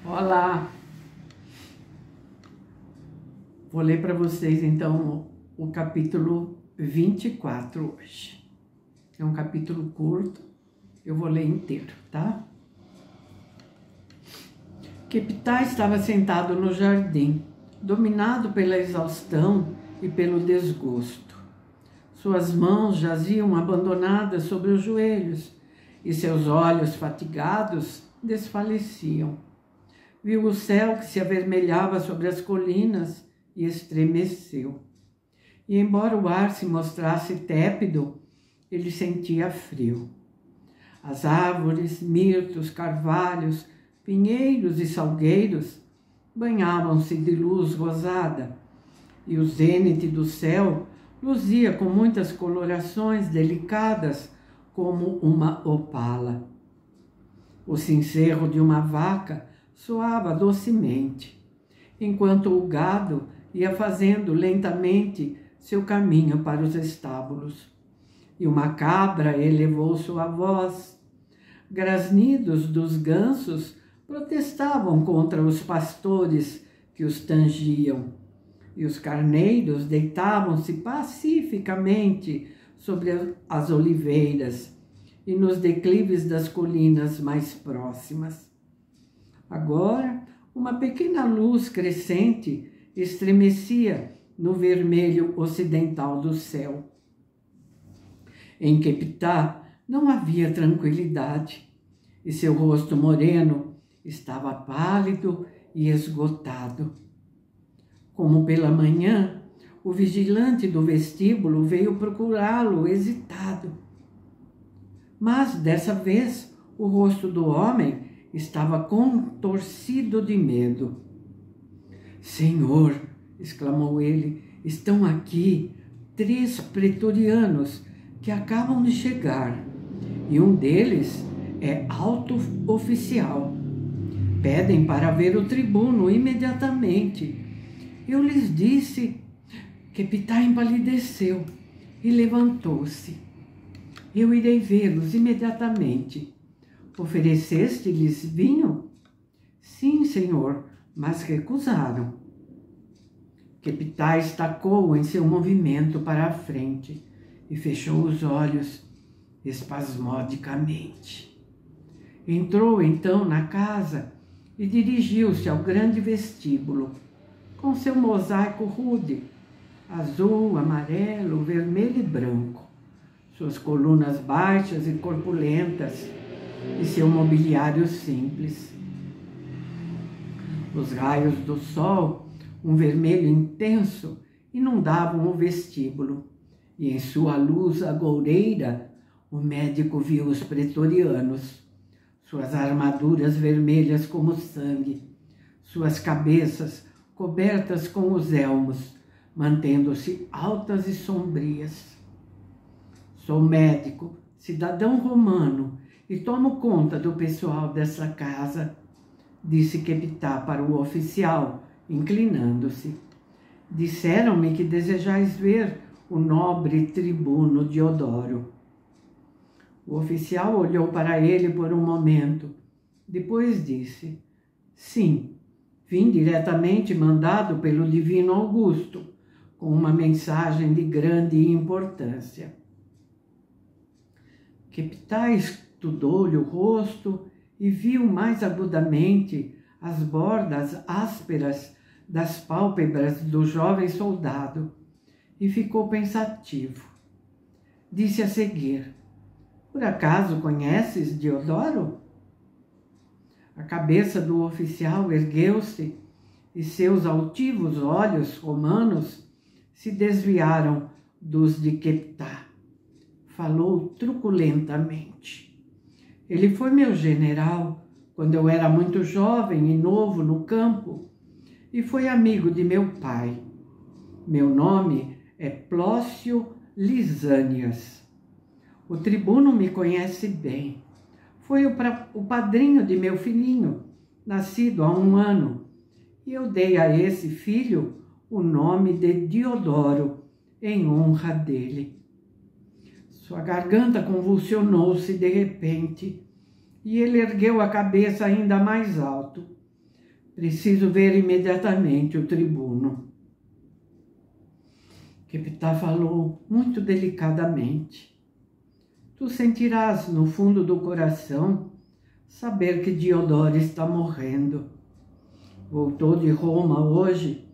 Olá! Vou ler para vocês, então, o capítulo 24 hoje. É um capítulo curto, eu vou ler inteiro, tá? Queptá estava sentado no jardim, dominado pela exaustão e pelo desgosto. Suas mãos jaziam abandonadas sobre os joelhos e seus olhos fatigados desfaleciam. Viu o céu que se avermelhava sobre as colinas e estremeceu. E embora o ar se mostrasse tépido, ele sentia frio. As árvores, mirtos, carvalhos, pinheiros e salgueiros banhavam-se de luz rosada, e o zênite do céu luzia com muitas colorações delicadas como uma opala. O cincerro de uma vaca soava docemente, enquanto o gado ia fazendo lentamente seu caminho para os estábulos. E uma cabra elevou sua voz. Grasnidos dos gansos protestavam contra os pastores que os tangiam, e os carneiros deitavam-se pacificamente sobre as oliveiras e nos declives das colinas mais próximas. Agora, uma pequena luz crescente estremecia no vermelho ocidental do céu. Em Queptá não havia tranquilidade, e seu rosto moreno estava pálido e esgotado. Como pela manhã, o vigilante do vestíbulo veio procurá-lo hesitado. Mas, dessa vez, o rosto do homem estava contorcido de medo. "Senhor", exclamou ele, "estão aqui 3 pretorianos que acabam de chegar, e um deles é alto oficial. Pedem para ver o tribuno imediatamente. Eu lhes disse." Queptá empalideceu e levantou-se. "Eu irei vê-los imediatamente. Ofereceste-lhes vinho?" "Sim, senhor, mas recusaram." Queptá estacou em seu movimento para a frente e fechou os olhos espasmodicamente. Entrou então na casa e dirigiu-se ao grande vestíbulo, com seu mosaico rude, azul, amarelo, vermelho e branco, suas colunas baixas e corpulentas e seu mobiliário simples. Os raios do sol, um vermelho intenso, inundavam o vestíbulo, e em sua luz agoureira o médico viu os pretorianos, suas armaduras vermelhas como sangue, suas cabeças cobertas com os elmos, mantendo-se altas e sombrias. "Sou médico, cidadão romano, e tomo conta do pessoal dessa casa", disse Queptá para o oficial, inclinando-se. "Disseram-me que desejais ver o nobre tribuno Diodoro." O oficial olhou para ele por um momento. Depois disse: "Sim, vim diretamente mandado pelo divino Augusto, com uma mensagem de grande importância." Queptá estudou-lhe o rosto e viu mais agudamente as bordas ásperas das pálpebras do jovem soldado e ficou pensativo. Disse a seguir: "Por acaso conheces Diodoro?" A cabeça do oficial ergueu-se e seus altivos olhos romanos se desviaram dos de Queptá. Falou truculentamente: "Ele foi meu general quando eu era muito jovem e novo no campo, e foi amigo de meu pai. Meu nome é Plócio Lisânias. O tribuno me conhece bem. Foi o padrinho de meu filhinho, nascido há 1 ano, e eu dei a esse filho o nome de Diodoro, em honra dele." Sua garganta convulsionou-se de repente. E ele ergueu a cabeça ainda mais alto. Preciso ver imediatamente o tribuno. Keptá falou muito delicadamente. Tu sentirás no fundo do coração saber que Diodoro está morrendo. Voltou de Roma hoje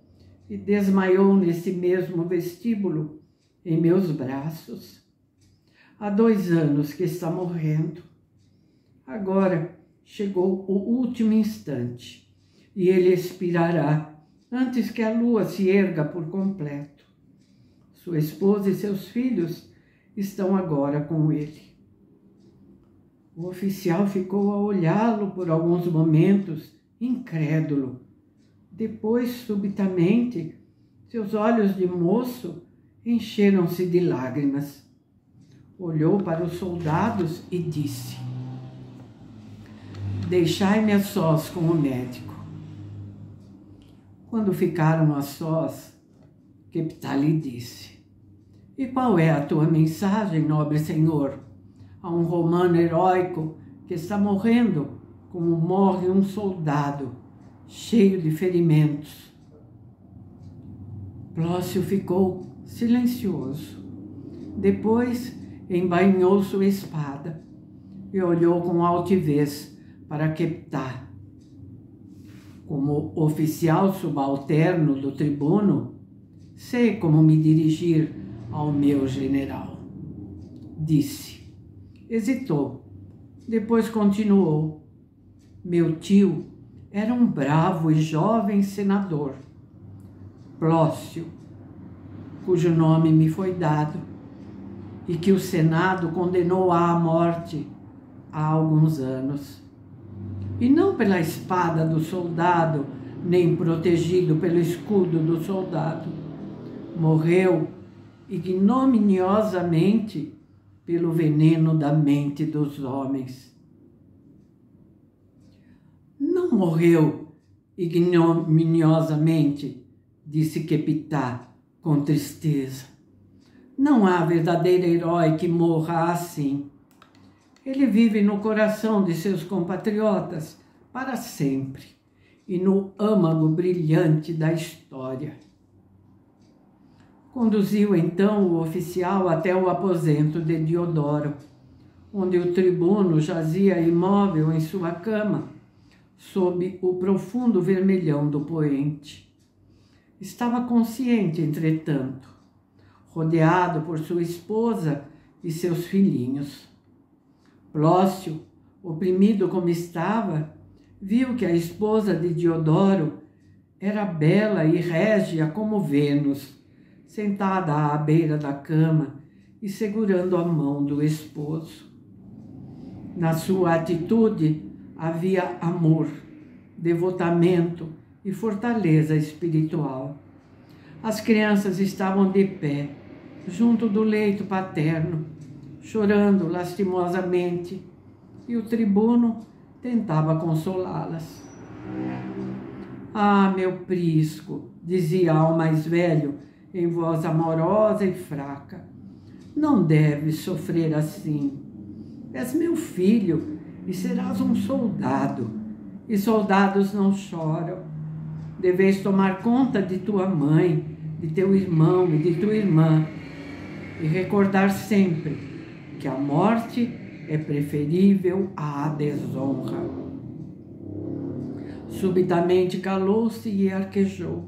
e desmaiou nesse mesmo vestíbulo, em meus braços. Há 2 anos que está morrendo. Agora chegou o último instante e ele expirará antes que a lua se erga por completo. Sua esposa e seus filhos estão agora com ele. O oficial ficou a olhá-lo por alguns momentos, incrédulo. Depois, subitamente, seus olhos de moço encheram-se de lágrimas. Olhou para os soldados e disse: deixai-me a sós com o médico. Quando ficaram a sós, Keptá lhe disse: e qual é a tua mensagem, nobre senhor, a um romano heróico que está morrendo como morre um soldado, cheio de ferimentos? Plócio ficou silencioso. Depois embainhou sua espada e olhou com altivez para Keptá. Como oficial subalterno do tribuno, sei como me dirigir ao meu general. Disse. Hesitou. Depois continuou. Meu tio era um bravo e jovem senador, Plócio, cujo nome me foi dado e que o Senado condenou à morte há alguns anos. E não pela espada do soldado, nem protegido pelo escudo do soldado. Morreu ignominiosamente pelo veneno da mente dos homens. Não morreu ignominiosamente, disse Keptá com tristeza. Não há verdadeiro herói que morra assim. Ele vive no coração de seus compatriotas para sempre e no âmago brilhante da história. Conduziu então o oficial até o aposento de Diodoro, onde o tribuno jazia imóvel em sua cama, sob o profundo vermelhão do poente. Estava consciente, entretanto, rodeado por sua esposa e seus filhinhos. Plócio, oprimido como estava, viu que a esposa de Diodoro era bela e régia como Vênus, sentada à beira da cama e segurando a mão do esposo. Na sua atitude havia amor, devotamento e fortaleza espiritual. As crianças estavam de pé, junto do leito paterno, chorando lastimosamente, e o tribuno tentava consolá-las. Ah, meu prisco, dizia ao mais velho, em voz amorosa e fraca, não deves sofrer assim. És meu filho e serás um soldado, e soldados não choram. Deveis tomar conta de tua mãe, de teu irmão e de tua irmã, e recordar sempre que a morte é preferível à desonra. Subitamente calou-se e arquejou.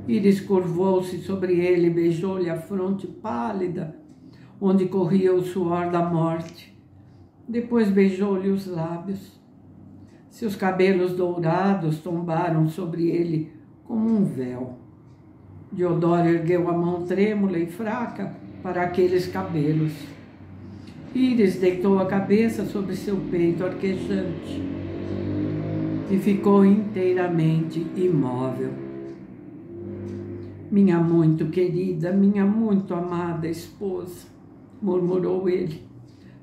Íris curvou-se sobre ele e beijou-lhe a fronte pálida, onde corria o suor da morte. Depois beijou-lhe os lábios. Seus cabelos dourados tombaram sobre ele como um véu. Diodoro ergueu a mão trêmula e fraca para aqueles cabelos. Íris deitou a cabeça sobre seu peito arquejante e ficou inteiramente imóvel. Minha muito querida, minha muito amada esposa, murmurou ele,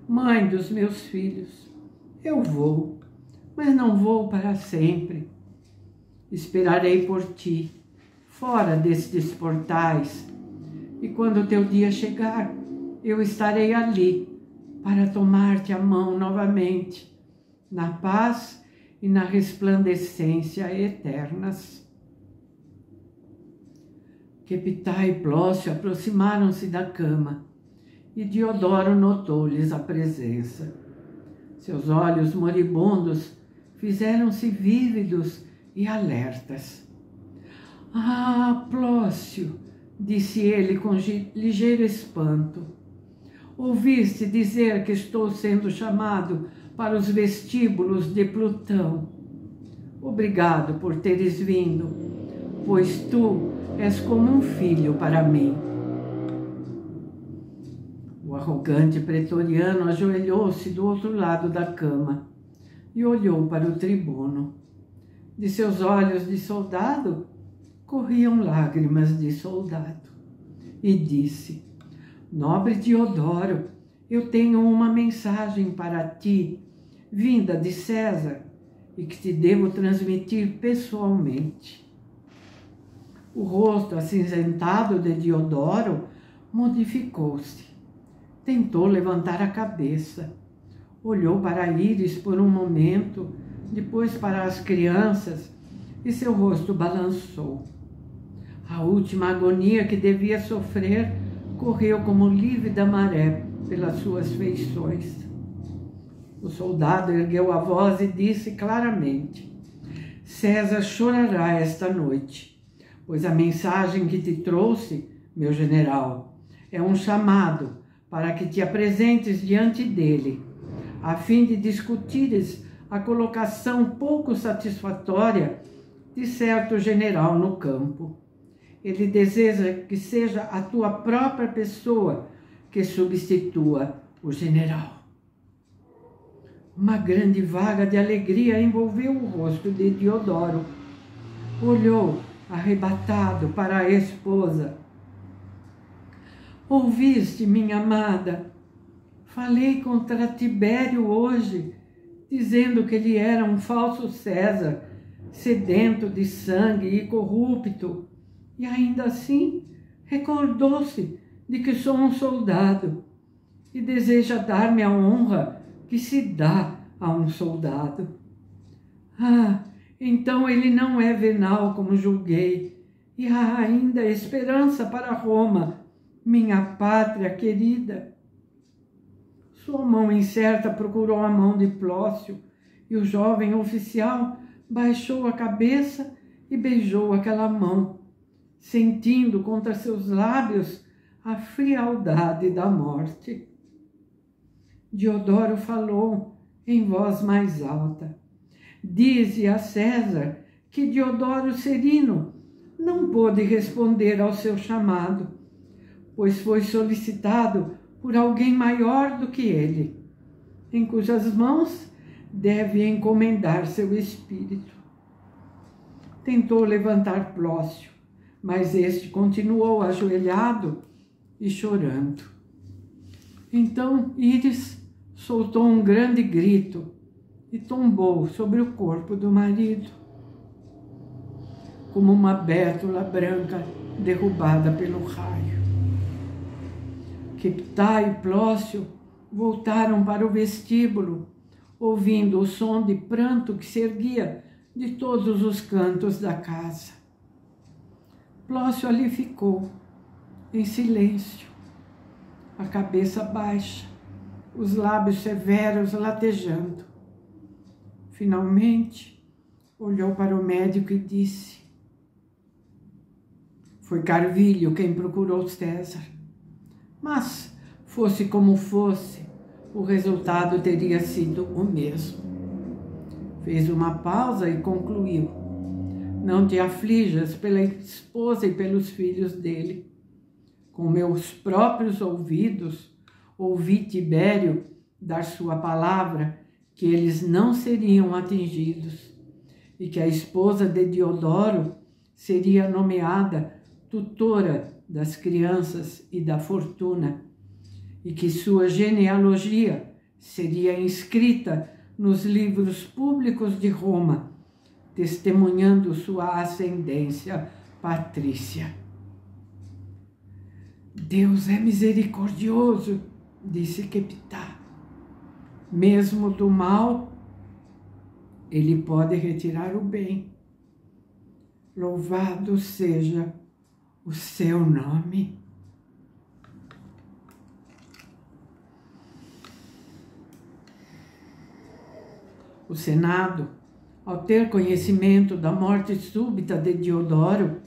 mãe dos meus filhos, eu vou, mas não vou para sempre. Esperarei por ti, fora destes portais, e quando o teu dia chegar, eu estarei ali para tomar-te a mão novamente na paz e na resplandecência eternas. Queptá e Plócio aproximaram-se da cama e Diodoro notou-lhes a presença. Seus olhos moribundos fizeram-se vívidos e alertas. — Ah, Plócio! Disse ele com ligeiro espanto. — Ouviste dizer que estou sendo chamado para os vestíbulos de Plutão. Obrigado por teres vindo, pois tu és como um filho para mim. O arrogante pretoriano ajoelhou-se do outro lado da cama e olhou para o tribuno. De seus olhos de soldado corriam lágrimas de soldado. E disse: Nobre Diodoro, eu tenho uma mensagem para ti, vinda de César, e que te devo transmitir pessoalmente. O rosto acinzentado de Diodoro modificou-se. Tentou levantar a cabeça. Olhou para Íris por um momento, depois para as crianças, e seu rosto balançou. A última agonia que devia sofrer correu como lívida maré pelas suas feições. O soldado ergueu a voz e disse claramente: César chorará esta noite, pois a mensagem que te trouxe, meu general, é um chamado para que te apresentes diante dele, a fim de discutires a colocação pouco satisfatória de certo general no campo. Ele deseja que seja a tua própria pessoa que substitua o general. Uma grande vaga de alegria envolveu o rosto de Diodoro. Olhou, arrebatado, para a esposa. Ouviste, minha amada? Falei contra Tibério hoje, dizendo que ele era um falso César, sedento de sangue e corrupto. E ainda assim recordou-se de que sou um soldado e deseja dar-me a honra que se dá a um soldado. Ah, então ele não é venal como julguei, e há ainda esperança para Roma, minha pátria querida. Sua mão incerta procurou a mão de Plócio, e o jovem oficial baixou a cabeça e beijou aquela mão, sentindo contra seus lábios a frialdade da morte. Diodoro falou em voz mais alta. Dize a César que Diodoro Serino não pôde responder ao seu chamado, pois foi solicitado por alguém maior do que ele, em cujas mãos deve encomendar seu espírito. Tentou levantar Plócio, mas este continuou ajoelhado e chorando. Então Íris soltou um grande grito e tombou sobre o corpo do marido, como uma bétula branca derrubada pelo raio. Queptá e Plócio voltaram para o vestíbulo, ouvindo o som de pranto que se erguia de todos os cantos da casa. Plócio ali ficou, em silêncio, a cabeça baixa, os lábios severos latejando. Finalmente, olhou para o médico e disse: Foi Carvilho quem procurou César. Mas, fosse como fosse, o resultado teria sido o mesmo. Fez uma pausa e concluiu: Não te aflijas pela esposa e pelos filhos dele. Com meus próprios ouvidos, ouvi Tibério dar sua palavra que eles não seriam atingidos e que a esposa de Diodoro seria nomeada tutora das crianças e da fortuna, e que sua genealogia seria inscrita nos livros públicos de Roma, testemunhando sua ascendência patrícia. Deus é misericordioso, disse Queptá. Mesmo do mal, Ele pode retirar o bem. Louvado seja o seu nome. O Senado, ao ter conhecimento da morte súbita de Diodoro,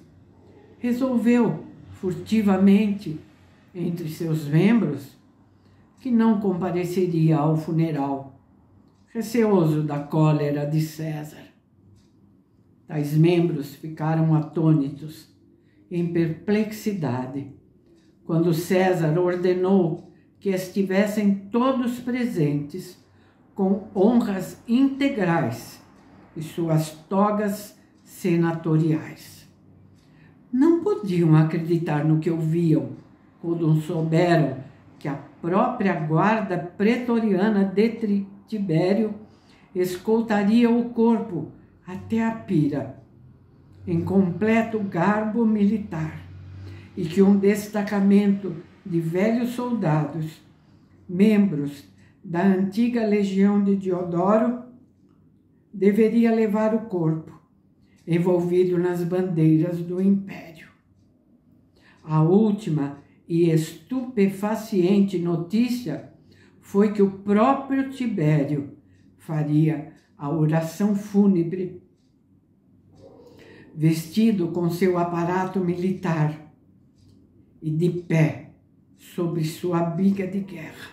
resolveu furtivamente entre seus membros que não compareceria ao funeral, receoso da cólera de César. Tais membros ficaram atônitos, em perplexidade, quando César ordenou que estivessem todos presentes com honras integrais e suas togas senatoriais. Não podiam acreditar no que ouviam, quando souberam que a própria guarda pretoriana de Tibério escoltaria o corpo até a pira, em completo garbo militar, e que um destacamento de velhos soldados, membros da antiga legião de Diodoro, deveria levar o corpo, envolvido nas bandeiras do império. A última e estupefaciente notícia foi que o próprio Tibério faria a oração fúnebre, vestido com seu aparato militar e de pé sobre sua biga de guerra.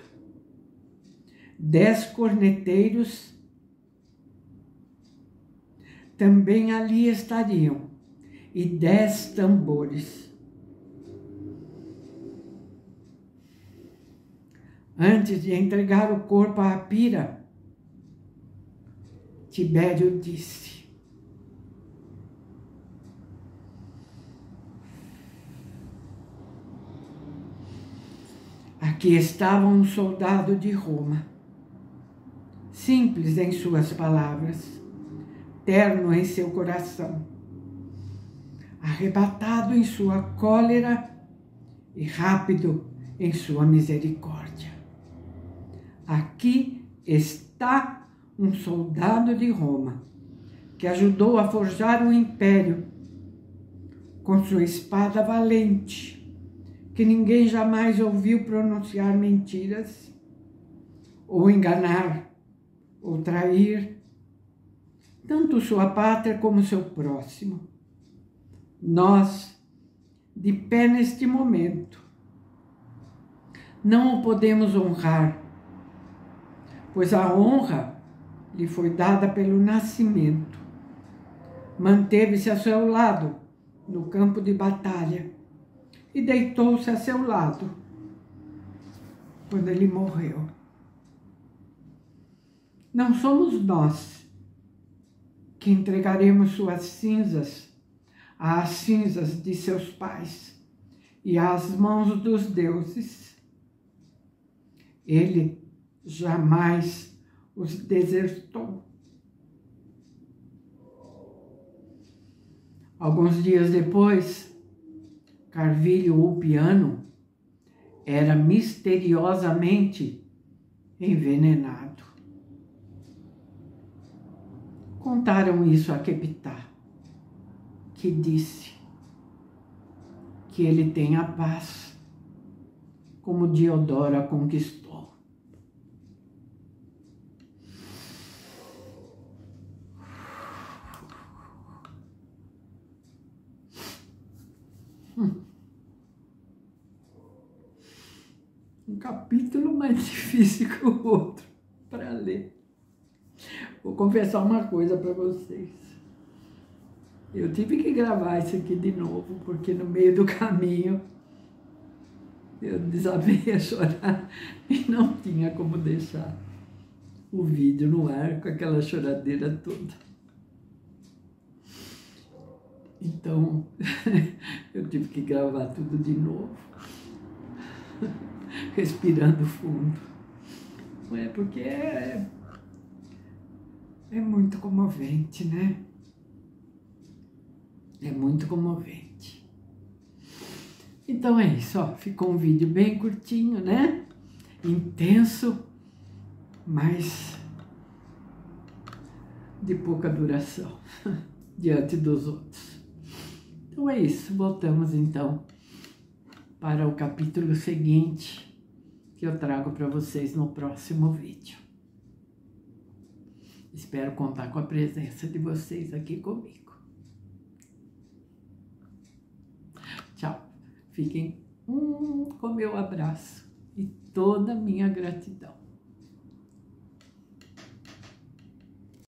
10 corneteiros também ali estariam, e 10 tambores. Antes de entregar o corpo à pira, Tibério disse: aqui estava um soldado de Roma, simples em suas palavras, terno em seu coração, arrebatado em sua cólera e rápido em sua misericórdia. Aqui está um soldado de Roma que ajudou a forjar um império com sua espada valente, que ninguém jamais ouviu pronunciar mentiras, ou enganar, ou trair, tanto sua pátria como seu próximo. Nós, de pé neste momento, não o podemos honrar, pois a honra lhe foi dada pelo nascimento. Manteve-se a seu lado no campo de batalha e deitou-se a seu lado quando ele morreu. Não somos nós que entregaremos suas cinzas às cinzas de seus pais e às mãos dos deuses. Ele jamais os desertou. Alguns dias depois, Carvílio Ulpiano era misteriosamente envenenado. Contaram isso a Quepitá, que disse que ele tem a paz, como Diodoro a conquistou. Um capítulo mais difícil que o outro para ler. Vou confessar uma coisa para vocês. Eu tive que gravar isso aqui de novo, porque no meio do caminho eu desabei a chorar e não tinha como deixar o vídeo no ar com aquela choradeira toda. Então, eu tive que gravar tudo de novo, respirando fundo. Porque é muito comovente, né? É muito comovente. Então é isso, ó. Ficou um vídeo bem curtinho, né? Intenso, mas de pouca duração diante dos outros. Então é isso, voltamos então para o capítulo seguinte, que eu trago para vocês no próximo vídeo. Espero contar com a presença de vocês aqui comigo. Tchau. Fiquem com meu abraço e toda a minha gratidão.